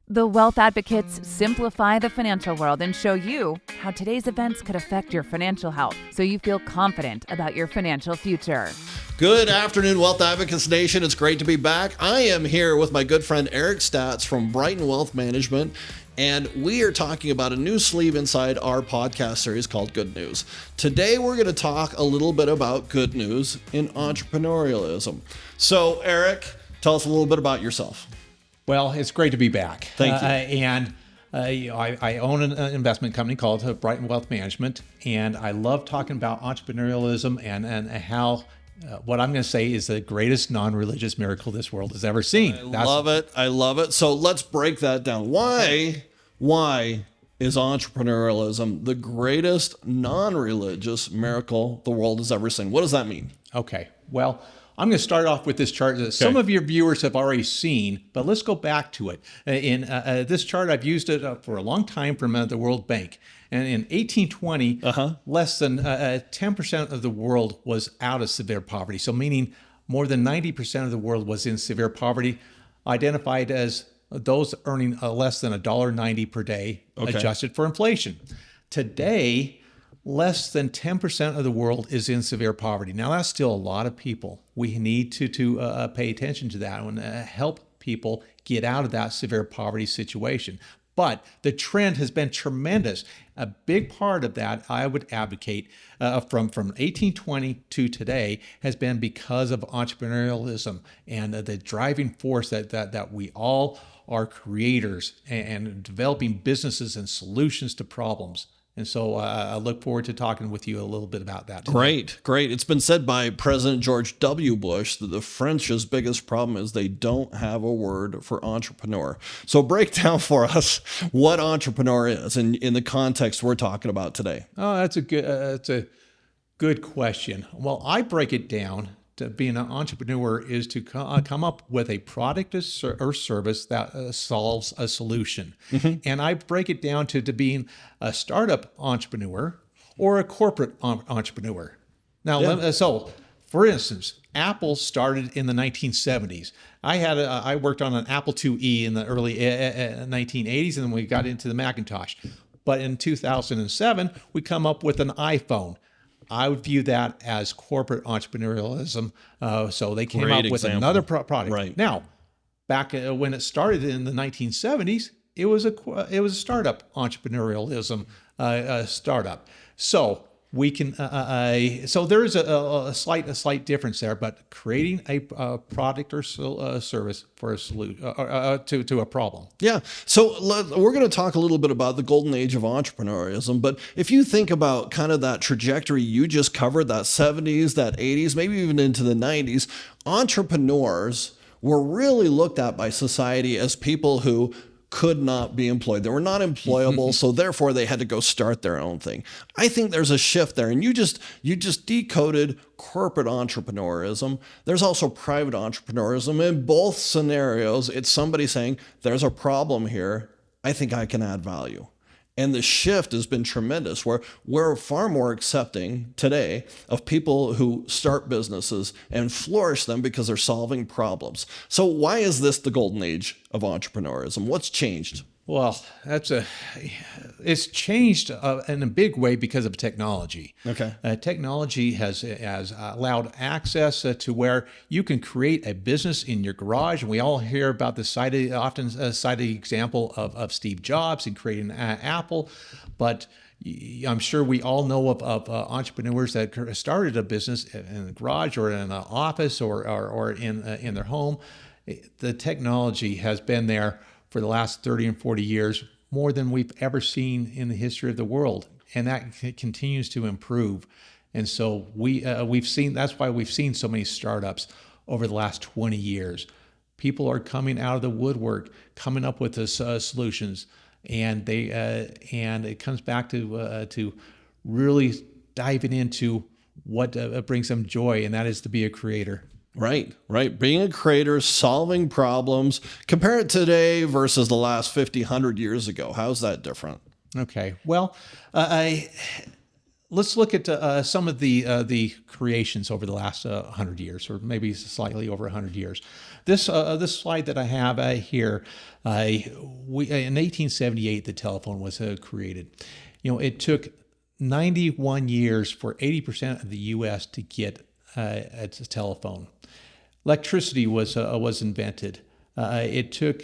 The Wealth Advocates simplify the financial world and show you how today's events could affect your financial health so you feel confident about your financial future. Good afternoon, Wealth Advocates Nation. It's great to be back. I am here with my good friend Eric Statz from Brighton Wealth Management, and we are talking about a new sleeve inside our podcast series called Good News. Today, we're going to talk a little bit about good news in entrepreneurialism. So, Eric, tell us a little bit about yourself. Well, it's great to be back. Thank you. I own an investment company called Brighton Wealth Management, and I love talking about entrepreneurialism and how what I'm going to say is the greatest non-religious miracle this world has ever seen. I love it. So let's break that down. Why is entrepreneurialism the greatest non-religious miracle the world has ever seen? What does that mean? Okay. Well, I'm going to start off with this chart that some of your viewers have already seen, but let's go back to it. In this chart, I've used it for a long time from the World Bank. And in 1820, less than 10% of the world was out of severe poverty. So meaning more than 90% of the world was in severe poverty, identified as those earning less than $1.90 per day, adjusted for inflation. Today, less than 10% of the world is in severe poverty. Now, that's still a lot of people. We need to pay attention to that and help people get out of that severe poverty situation. But the trend has been tremendous. A big part of that, I would advocate, from 1820 to today, has been because of entrepreneurialism and the driving force that we all are creators and developing businesses and solutions to problems. And so I look forward to talking with you a little bit about that today. Great. It's been said by President George W. Bush that the French's biggest problem is they don't have a word for entrepreneur. So break down for us what entrepreneur is in the context we're talking about today. Oh, that's a good question. Well, I break it down to being an entrepreneur is to come up with a product or service that solves a solution. And I break it down to being a startup entrepreneur or a corporate entrepreneur. Now, so for instance, Apple started in the 1970s. I worked on an Apple IIe in the early 1980s, and then we got into the Macintosh. But in 2007, we come up with an iPhone. I would view that as corporate entrepreneurialism. So they came up with another product. Right. Now, back when it started in the 1970s, it was a startup entrepreneurialism startup. So we can so there is a slight difference there, but creating a product or service for a solution to a problem. Yeah. So we're going to talk a little bit about the golden age of entrepreneurialism. But if you think about kind of that trajectory you just covered, that 70s, that 80s, maybe even into the 90s, entrepreneurs were really looked at by society as people who could not be employed. They were not employable, so therefore they had to go start their own thing. I think there's a shift there, and you just decoded corporate entrepreneurism. There's also private entrepreneurism. In both scenarios, it's somebody saying, there's a problem here. I think I can add value. And the shift has been tremendous, where we're far more accepting today of people who start businesses and flourish them because they're solving problems. So why is this the golden age of entrepreneurism? What's changed? Well, it's changed in a big way because of technology. Technology has allowed access to where you can create a business in your garage. And we all hear about the often cited example of Steve Jobs and creating Apple. But I'm sure we all know of entrepreneurs that started a business in the garage or in an office or in their home. The technology has been there for the last 30 and 40 years, more than we've ever seen in the history of the world. And that continues to improve. And so that's why we've seen so many startups over the last 20 years. People are coming out of the woodwork, coming up with this solutions. And it comes back to really diving into what brings them joy, and that is to be a creator. Right. Being a creator, solving problems. Compare it today versus the last 50, 100 years ago. How's that different? Okay. Well, let's look at some of the creations over the last 100 years, or maybe slightly over 100 years. This slide that I have here, in 1878 the telephone was created. It took 91 years for 80% of the U.S. to get a telephone. Electricity was invented. It took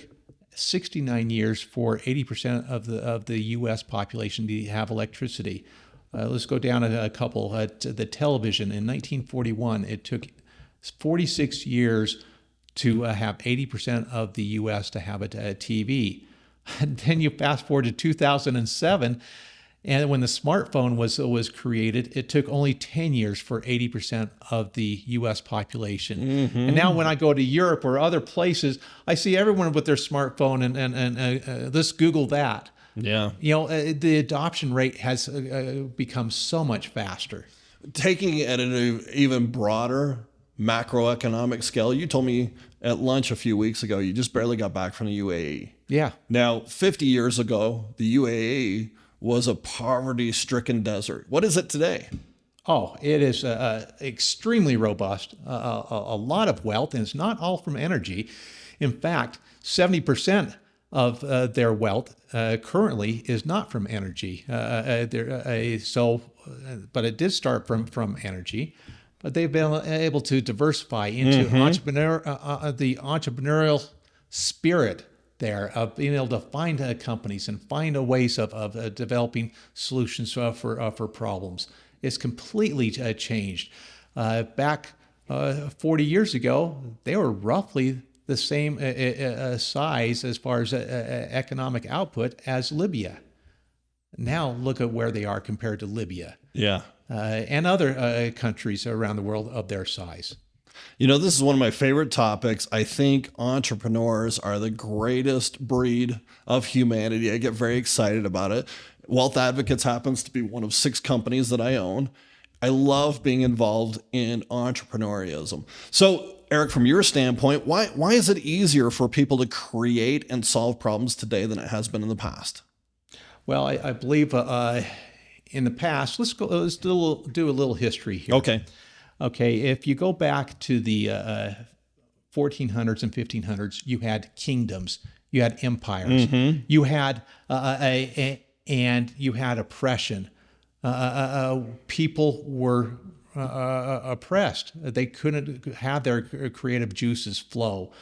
69 years for 80% of the U.S. population to have electricity. Let's go down a couple. The television in 1941, it took 46 years to have 80% of the U.S. to have a TV. And then you fast forward to 2007, and when the smartphone was created, it took only 10 years for 80% of the U.S. population. Mm-hmm. And now when I go to Europe or other places, I see everyone with their smartphone and let's Google that. Yeah. The adoption rate has become so much faster. Taking it at an even broader macroeconomic scale, you told me at lunch a few weeks ago, you just barely got back from the UAE. Yeah. Now, 50 years ago, the UAE was a poverty-stricken desert. What is it today? Oh, it is extremely robust, a lot of wealth, and it's not all from energy. In fact, 70% of their wealth currently is not from energy. But it did start from energy. But they've been able to diversify into the entrepreneurial spirit there of being able to find companies and find ways of developing solutions for problems. It's completely changed. Back 40 years ago, they were roughly the same size as far as economic output as Libya. Now look at where they are compared to Libya. Yeah. And other countries around the world of their size. This is one of my favorite topics. I think entrepreneurs are the greatest breed of humanity. I get very excited about it. Wealth Advocates happens to be one of 6 companies that I own. I love being involved in entrepreneurialism. So, Eric, from your standpoint, why is it easier for people to create and solve problems today than it has been in the past? Well, I believe in the past, let's do a little history here. Okay, if you go back to the 1400s and 1500s, you had kingdoms, you had empires, you had and you had oppression. People were oppressed; they couldn't have their creative juices flow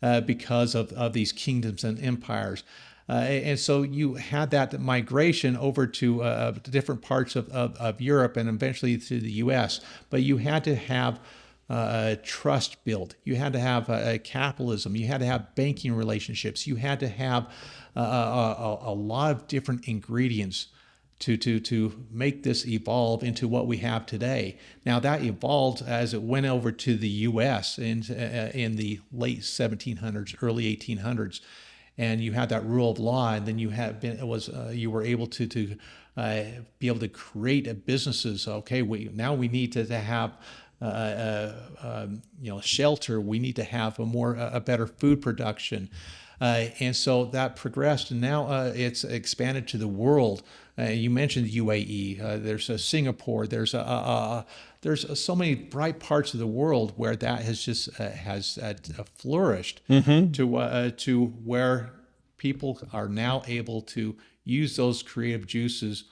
because of these kingdoms and empires. And so you had that migration over to different parts of Europe and eventually to the U.S. But you had to have trust built. You had to have capitalism. You had to have banking relationships. You had to have a lot of different ingredients to make this evolve into what we have today. Now that evolved as it went over to the U.S. in the late 1700s, early 1800s. And you had that rule of law, and then you were able to be able to create businesses. Okay, now we need to have shelter. We need to have a better food production, and so that progressed, and now it's expanded to the world. You mentioned the UAE. There's Singapore. There's so many bright parts of the world where that has just has flourished to where people are now able to use those creative juices,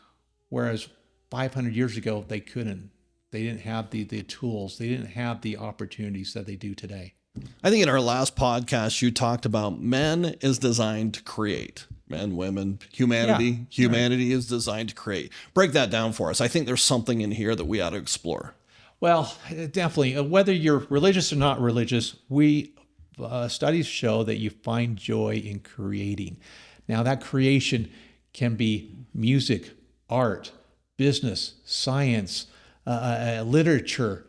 whereas 500 years ago they couldn't. They didn't have the tools. They didn't have the opportunities that they do today. I think in our last podcast you talked about men is designed to create. Men, women, humanity. Yeah, humanity is designed to create. Break that down for us. I think there's something in here that we ought to explore. Well, definitely. Whether you're religious or not religious, studies show that you find joy in creating. Now, that creation can be music, art, business, science, literature,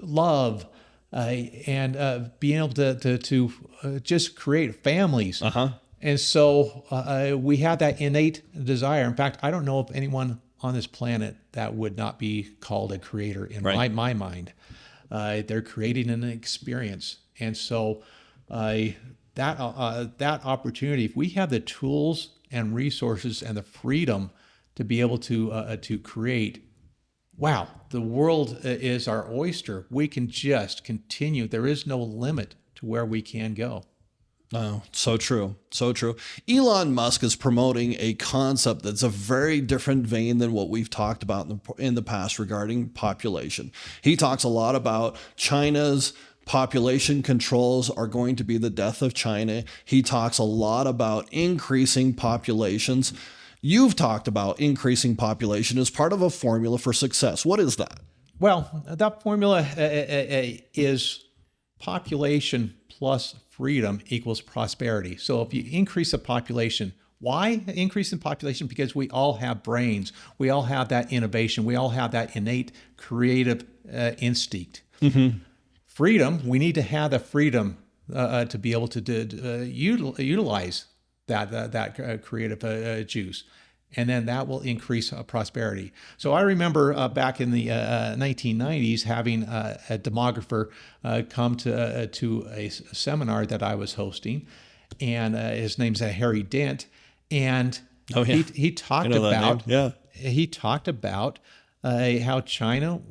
love, and being able to just create families. And so we have that innate desire. In fact, I don't know of anyone on this planet that would not be called a creator in my mind. They're creating an experience. And so that opportunity, if we have the tools and resources and the freedom to be able to create, wow, the world is our oyster. We can just continue. There is no limit to where we can go. Oh, so true. So true. Elon Musk is promoting a concept that's a very different vein than what we've talked about in the past regarding population. He talks a lot about China's population controls are going to be the death of China. He talks a lot about increasing populations. You've talked about increasing population as part of a formula for success. What is that? Well, that formula is population plus freedom equals prosperity. So if you increase the population, why increase in population? Because we all have brains. We all have that innovation. We all have that innate creative instinct. Mm-hmm. Freedom, we need to have the freedom to be able to utilize that creative juice. And then that will increase prosperity. So I remember back in the 1990s having a demographer come to a seminar that I was hosting, and his name's Harry Dent, and he talked about he talked about how China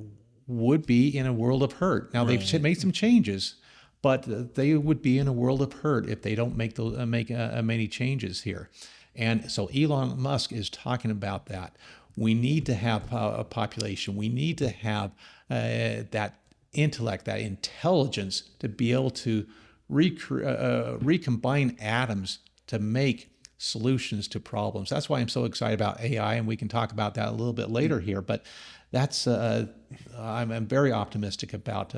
would be in a world of hurt. Now they've made some changes, but they would be in a world of hurt if they don't make many changes here. And so Elon Musk is talking about that. We need to have a population. We need to have that intellect, that intelligence to be able to recombine atoms to make solutions to problems. That's why I'm so excited about AI, and we can talk about that a little bit later here. But that's I'm very optimistic about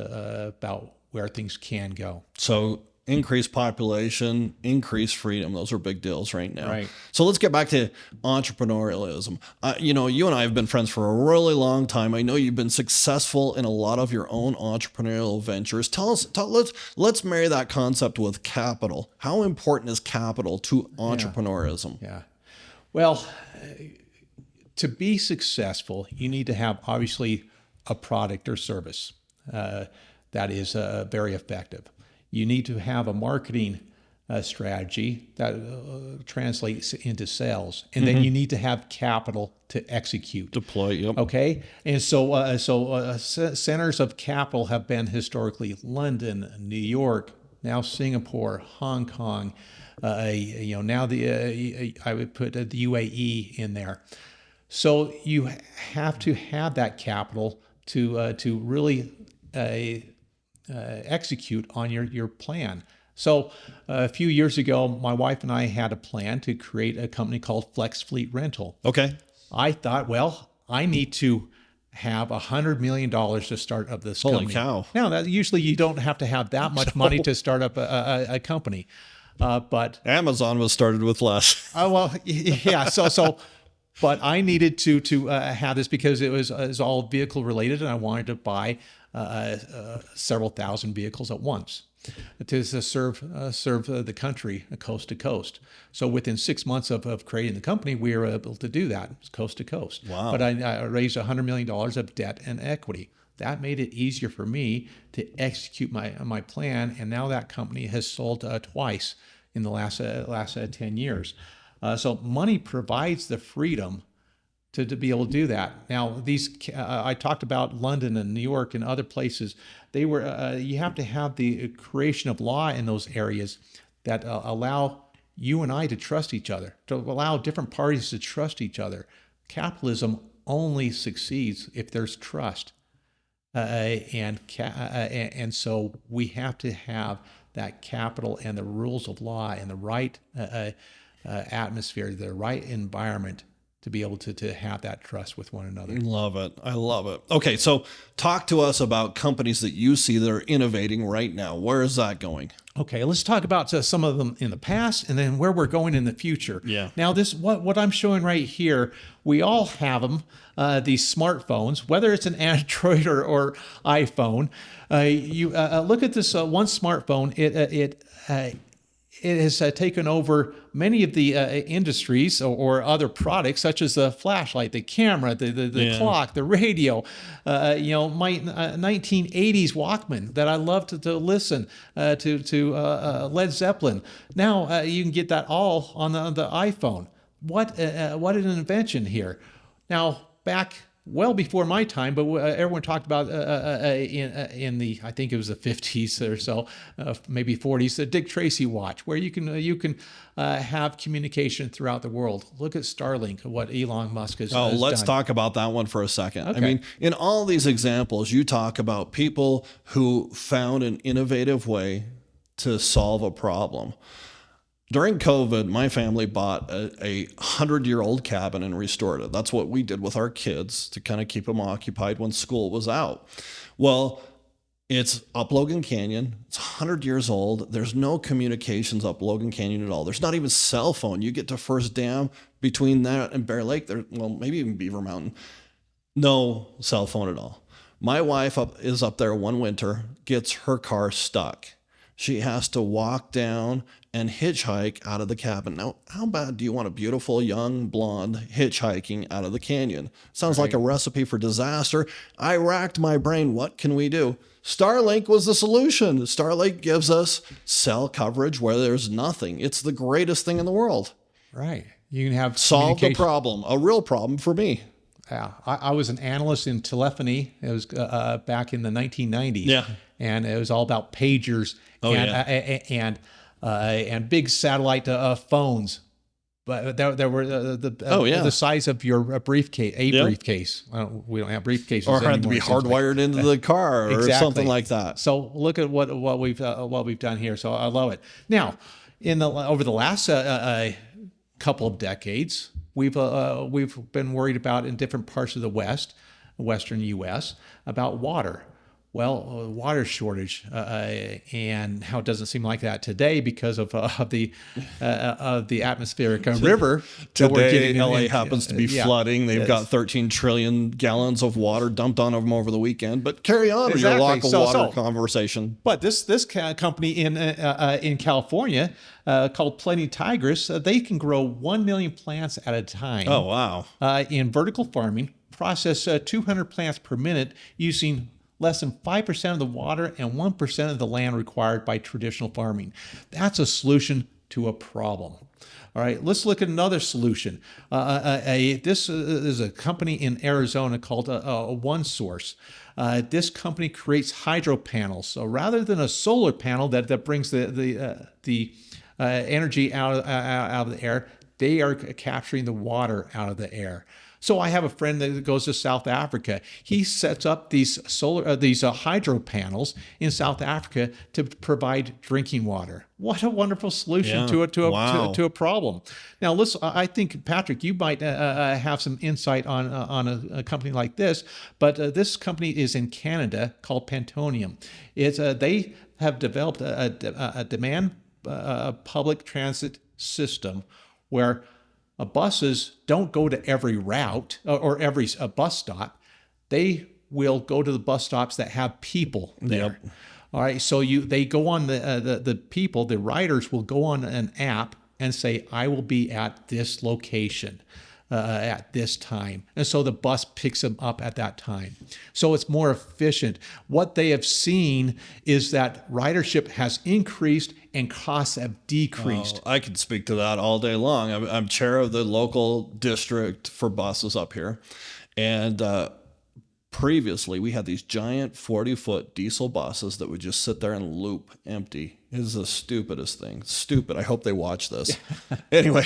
where things can go. So increased population, increased freedom. Those are big deals right now. Right. So let's get back to entrepreneurialism. You and I have been friends for a really long time. I know you've been successful in a lot of your own entrepreneurial ventures. Let's marry that concept with capital. How important is capital to entrepreneurism? Yeah. Well, to be successful, you need to have obviously a product or service that is very effective. You need to have a marketing strategy that translates into sales, and then you need to have capital to execute. Deploy, yep. Okay, and so centers of capital have been historically London, New York, now Singapore, Hong Kong. Now I would put the UAE in there. So you have to have that capital to really execute on your plan. So a few years ago, my wife and I had a plan to create a company called Flex Fleet Rental. Okay. I thought, well, I need to have $100 million to start up this company. Holy cow. Now, usually you don't have to have that much money to start up a company. But Amazon was started with less. Well, yeah. But I needed to have this because it was all vehicle related, and I wanted to buy several thousand vehicles at once to serve the country coast to coast. So within 6 months of creating the company, we were able to do that coast to coast. Wow. But I raised $100 million of debt and equity. That made it easier for me to execute my plan, and now that company has sold twice in the last 10 years. So money provides the freedom to be able to do that. Now, I talked about London and New York and other places. They were you have to have the creation of law in those areas that allow you and I to trust each other, to allow different parties to trust each other. Capitalism only succeeds if there's trust, and so we have to have that capital and the rules of law and the right atmosphere, the right environment to be able to have that trust with one another. Love it. I love it. Okay, so talk to us about companies that you see that are innovating right now. Where is that going? Okay, let's talk about some of them in the past and then where we're going in the future. Yeah. Now, what I'm showing right here, we all have them, these smartphones, whether it's an Android or iPhone. You look at this one smartphone. It has taken over many of the industries or other products, such as the flashlight, the camera, the clock, the radio. My 1980s Walkman that I loved to listen to Led Zeppelin. Now you can get that all on the iPhone. What an invention here! Now back well before my time, but everyone talked about in the, I think it was the 50s or so, maybe 40s, the Dick Tracy watch, where you can have communication throughout the world. Look at Starlink, what Elon Musk has let's done. talk about that one for a second. Okay. I mean, in all these examples, you talk about people who found an innovative way to solve a problem. During COVID, my family bought a 100-year-old cabin and restored it. That's what we did with our kids to kind of keep them occupied when school was out. Well, it's up Logan Canyon. It's 100 years old. There's no communications up Logan Canyon at all. There's not even cell phone. You get to First Dam, between that and Bear Lake, maybe even Beaver Mountain. No cell phone at all. My wife is up there one winter, gets her car stuck. She has to walk down and hitchhike out of the cabin. Now, how bad do you want a beautiful, young, blonde hitchhiking out of the canyon? Sounds like a recipe for disaster. I racked my brain. What can we do? Starlink was the solution. Starlink gives us cell coverage where there's nothing. It's the greatest thing in the world. Right. You can have solved the problem, a real problem for me. Yeah, I was an analyst in telephony. It was back in the 1990s. Yeah. And it was all about pagers and big satellite phones. But there were the size of your briefcase, briefcase. We don't have briefcases or anymore. had to be hardwired into the car or something like that. So look at what we've done here. So I love it. Now, over the last couple of decades, we've been worried about in different parts of the Western U.S. about water. Well, water shortage, and how it doesn't seem like that today because of the atmospheric river. Today, LA happens to be flooding. They've got 13 trillion gallons of water dumped on them over the weekend. But carry on with your local water conversation. But this company in California called Plenty Tigris, they can grow 1 million plants at a time. Oh, wow. In vertical farming, process 200 plants per minute using less than 5% of the water and 1% of the land required by traditional farming. That's a solution to a problem. All right, let's look at another solution. This is a company in Arizona called OneSource. This company creates hydro panels. So rather than a solar panel that brings the energy out of the air, they are capturing the water out of the air. So I have a friend that goes to South Africa. He sets up these hydro panels in South Africa to provide drinking water. What a wonderful solution to a problem. Now, I think, Patrick, you might have some insight on a company like this, but this company is in Canada called Pantonium. They have developed a demand public transit system where buses don't go to every route or every bus stop. They will go to the bus stops that have people there. Yep. All right. So they go on the riders will go on an app and say, I will be at this location at this time. And so the bus picks them up at that time. So it's more efficient. What they have seen is that ridership has increased and costs have decreased. I could speak to that all day long. I'm chair of the local district for buses up here. And previously, we had these giant 40-foot diesel buses that would just sit there and loop empty. It is the stupidest thing. Stupid. I hope they watch this. Anyway,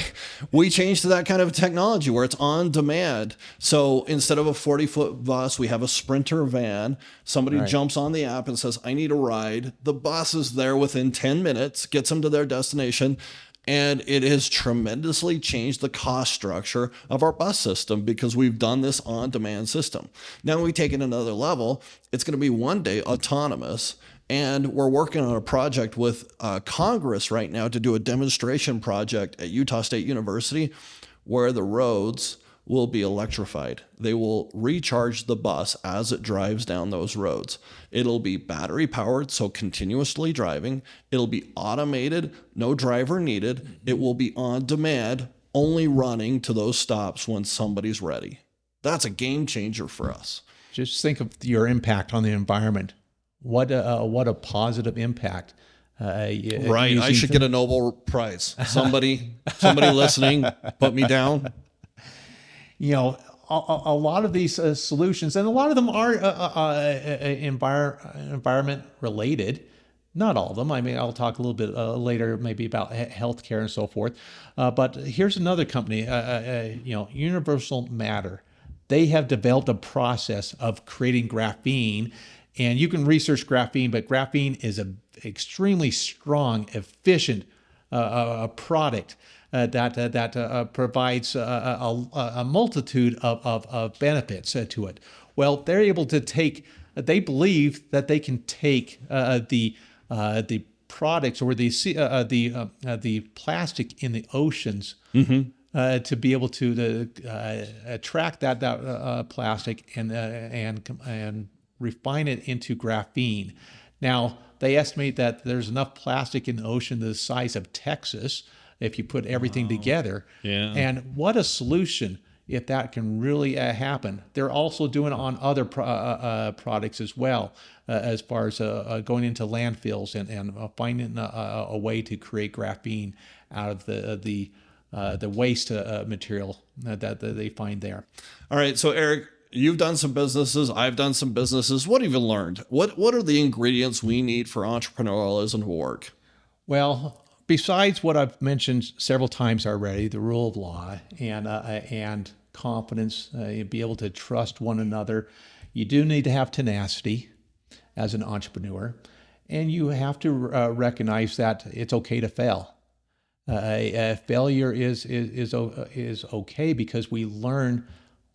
we changed to that kind of technology where it's on demand. So instead of a 40-foot bus, we have a Sprinter van. Somebody jumps on the app and says, I need a ride. The bus is there within 10 minutes, gets them to their destination. And it has tremendously changed the cost structure of our bus system because we've done this on-demand system. Now we take it another level. It's going to be one day autonomous. And we're working on a project with Congress right now to do a demonstration project at Utah State University where the roads will be electrified. They will recharge the bus as it drives down those roads. It'll be battery powered, so continuously driving. It'll be automated, no driver needed. It will be on demand, only running to those stops when somebody's ready. That's a game changer for us. Just think of your impact on the environment. What a positive impact. Right. I should get a Nobel Prize. Somebody listening, put me down. You know, a lot of these solutions, and a lot of them are environment related. Not all of them. I mean, I'll talk a little bit later, maybe about healthcare and so forth. But here's another company, Universal Matter. They have developed a process of creating graphene, and you can research graphene, but graphene is an extremely strong, efficient product that provides a multitude of benefits to it. Well, they're able to they believe that they can take the products or the plastic in the oceans to be able to attract that plastic and refine it into graphene. Now, they estimate that there's enough plastic in the ocean the size of Texas if you put everything together. Yeah. And what a solution if that can really happen. They're also doing it on other products as well, as far as going into landfills and finding a way to create graphene out of the waste material that they find there. All right. So, Eric, you've done some businesses. I've done some businesses. What have you learned? What are the ingredients we need for entrepreneurialism to work? Well, besides what I've mentioned several times already, the rule of law and confidence, be able to trust one another, you do need to have tenacity as an entrepreneur, and you have to recognize that it's okay to fail. Failure is okay because we learn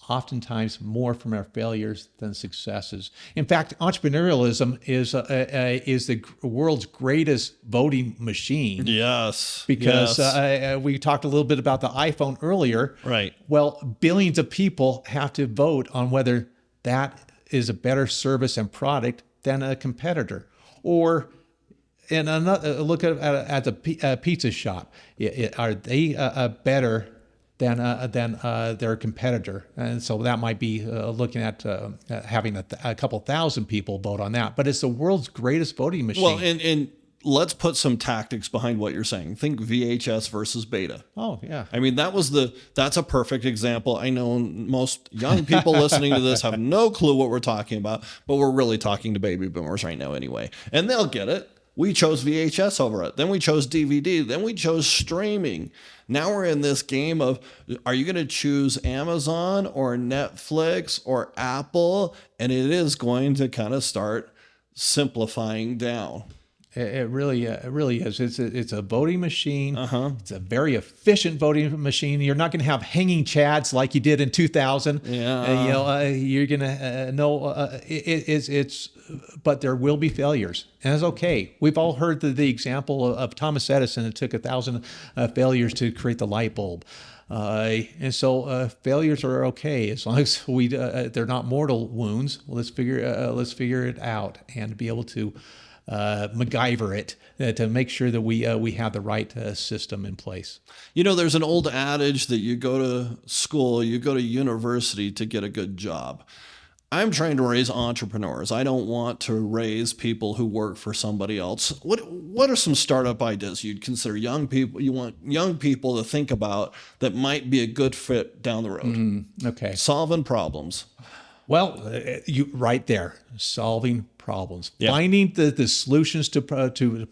oftentimes more from our failures than successes. In fact, entrepreneurialism is the world's greatest voting machine. Yes. Because we talked a little bit about the iPhone earlier. Right. Well, billions of people have to vote on whether that is a better service and product than a competitor. Or in another look at a pizza shop, are they better than their competitor? And so that might be looking at having a couple thousand people vote on that. But it's the world's greatest voting machine. Well, and let's put some tactics behind what you're saying. Think VHS versus beta. Oh, yeah. I mean, that's a perfect example. I know most young people listening to this have no clue what we're talking about, but we're really talking to baby boomers right now anyway. And they'll get it. We chose VHS over it. Then we chose DVD. Then we chose streaming. Now we're in this game of, are you going to choose Amazon or Netflix or Apple? And it is going to kind of start simplifying down. It really is. It's a voting machine. It's a very efficient voting machine. You're not going to have hanging chads like you did in 2000. Yeah. You're going to know but there will be failures, and it's okay. We've all heard the example of Thomas Edison. It took 1,000 failures to create the light bulb. And so failures are okay as long as they're not mortal wounds. Well, let's figure it out and be able to MacGyver it to make sure that we have the right system in place. You know, there's an old adage that you go to school, you go to university to get a good job. I'm trying to raise entrepreneurs. I don't want to raise people who work for somebody else. What are some startup ideas you'd consider you want young people to think about that might be a good fit down the road? Okay. Solving problems. Well, you right there, solving problems, Yeah. finding the solutions to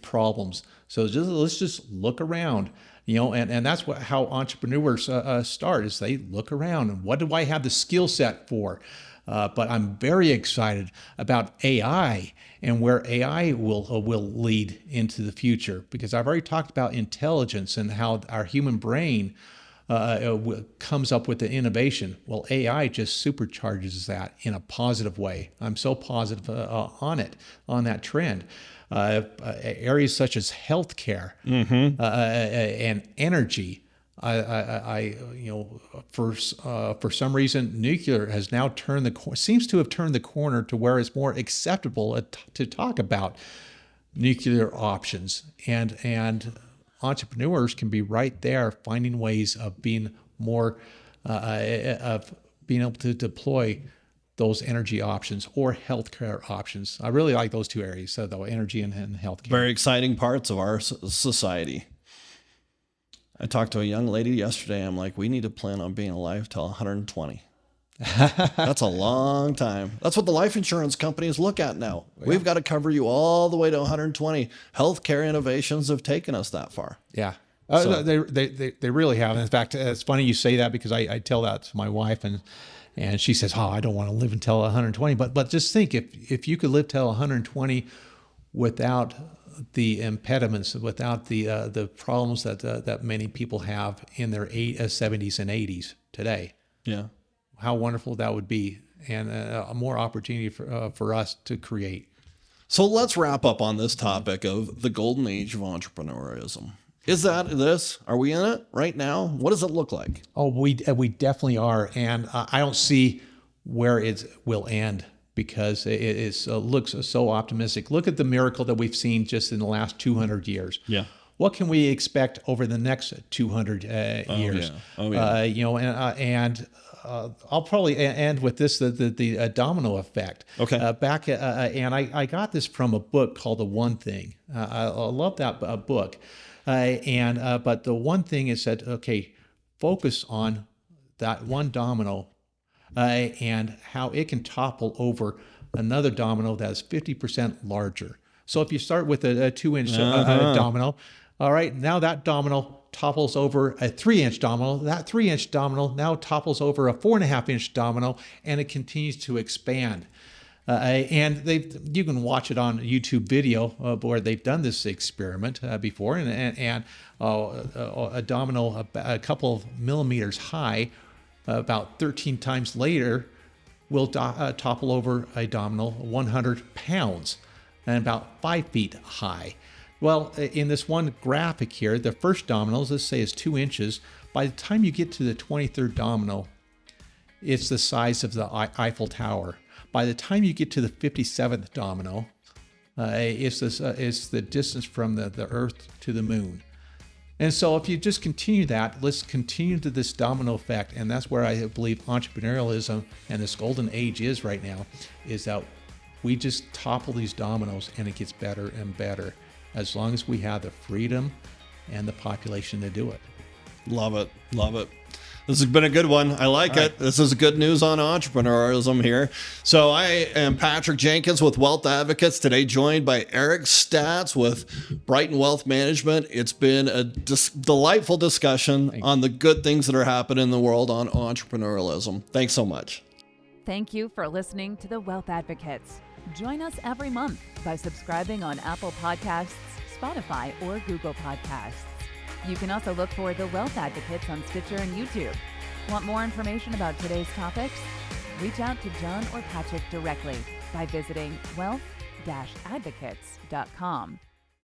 problems. So let's just look around, and that's how entrepreneurs start, is they look around and what do I have the skill set for? But I'm very excited about AI and where AI will lead into the future, because I've already talked about intelligence and how our human brain comes up with the innovation. Well, AI just supercharges that in a positive way. I'm so positive on that trend. Areas such as healthcare and energy. For some reason, nuclear has now seems to have turned the corner to where it's more acceptable to talk about nuclear options, and entrepreneurs can be right there finding ways of being more of being able to deploy those energy options or healthcare options. I really like those two areas, though, energy and healthcare. Very exciting parts of our society. I talked to a young lady yesterday. I'm like, we need to plan on being alive till 120. That's a long time. That's what the life insurance companies look at now. Yeah. We've got to cover you all the way to 120. Healthcare innovations have taken us that far. Yeah. They really have. In fact, it's funny you say that, because I tell that to my wife, and she says, "Oh, I don't want to live until 120." But just think, if you could live till 120 without the impediments, without the problems that many people have in their 70s and 80s today. Yeah. How wonderful that would be, and more opportunity for us to create. So let's wrap up on this topic of the golden age of entrepreneurialism. Is that this? Are we in it right now? What does it look like? Oh, we definitely are, and I don't see where it will end, because it looks so optimistic. Look at the miracle that we've seen just in the last 200 years. Yeah. What can we expect over the next 200 years? Oh, yeah. And I'll probably end with this: the domino effect. Okay. And I got this from a book called The One Thing. I love that book. But the one thing is that, okay, focus on that one domino and how it can topple over another domino that's 50% larger. So if you start with a 2-inch domino, all right, now that domino topples over a 3-inch domino. That 3-inch domino now topples over a 4.5-inch domino, and it continues to expand. And you can watch it on YouTube video where they've done this experiment before, and a domino a couple of millimeters high, about 13 times later, will topple over a domino 100 pounds and about 5 feet high. Well, in this one graphic here, the first domino, let's say, is 2 inches. By the time you get to the 23rd domino, it's the size of the Eiffel Tower. By the time you get to the 57th domino, it's the distance from the Earth to the Moon. And so if you just continue that, let's continue to this domino effect. And that's where I believe entrepreneurialism and this golden age is right now, is that we just topple these dominoes and it gets better and better, as long as we have the freedom and the population to do it. Love it. Love it. This has been a good one. I like it. This is good news on entrepreneurialism here. So I am Patrick Jenkins with Wealth Advocates, today joined by Eric Statz with Brighton Wealth Management. It's been a delightful discussion on the good things that are happening in the world on entrepreneurialism. Thanks so much. Thank you for listening to the Wealth Advocates. Join us every month by subscribing on Apple Podcasts, Spotify, or Google Podcasts. You can also look for The Wealth Advocates on Stitcher and YouTube. Want more information about today's topics? Reach out to John or Patrick directly by visiting wealth-advocates.com.